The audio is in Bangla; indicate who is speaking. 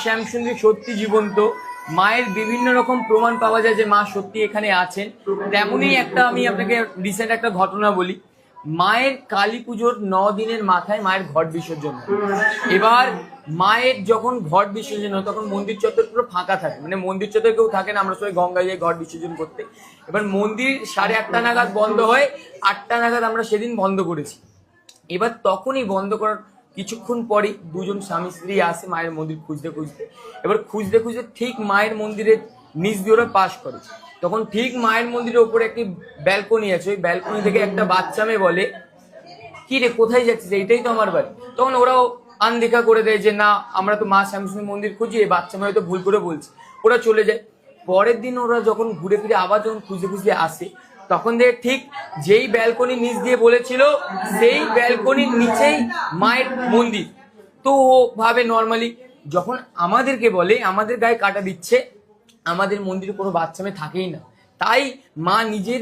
Speaker 1: শ্যামসুন্দরী সত্যি জীবন্ত, মায়ের বিভিন্ন রকম প্রমাণ পাওয়া যায় যে মা সত্যি এখানে আছেন। তেমনই একটা আমি আপনাকে রিসেন্ট একটা ঘটনা বলি। মায়ের কালী পুজোর 9 দিনের মাথায় মায়ের ঘট বিসর্জন হয়। এবার মায়ের যখন ঘট বিসর্জন হয় তখন মন্দির চত্বর পুরো ফাঁকা থাকে, মানে মন্দির চত্বর কেউ থাকে না, আমরা সবাই গঙ্গায় যাই ঘট বিসর্জন করতে। এবার মন্দির 8:30 নাগাদ বন্ধ হয়, 8টা নাগাদ আমরা সেদিন বন্ধ করেছি। এবার তখনই বন্ধ করার কিছুক্ষণ পরেই দুজন স্বামী স্ত্রী আসে মায়ের মন্দির খুঁজতে খুঁজতে। এবার খুঁজতে খুঁজতে ঠিক মায়ের মন্দিরের নিচ দিয়ে ওরা পাস করে। তখন ঠিক মায়ের মন্দিরের ওপরে একটি ব্যালকনি আছে, ওই ব্যালকনি থেকে একটা বাচ্চা মেয়ে বলে, কি রে কোথায় যাচ্ছিস, এইটাই তো আমার বাড়ি। তখন ওরাও আনদেখা করে দেয় যে না, আমরা তো মা শ্যামসুন্দরী মন্দির খুঁজি, এই বাচ্চা মেয়ে হয়তো ভুল করে বলছে, ওরা চলে যায়। পরের দিন ওরা যখন ঘুরে ফিরে আবার যখন খুঁজতে খুঁজতে আসে, তখন দেখে ঠিক যেই ব্যালকনির নিচ দিয়ে বলেছিল সেই ব্যালকনির নিচেই মায়ের মন্দির। তো ও ভাবে নর্মালি, যখন আমাদেরকে বলে আমাদের গায়ে কাটা দিচ্ছে, আমাদের মন্দিরে কোনো বাচ্চা মেয়ে থাকেই না, তাই মা নিজের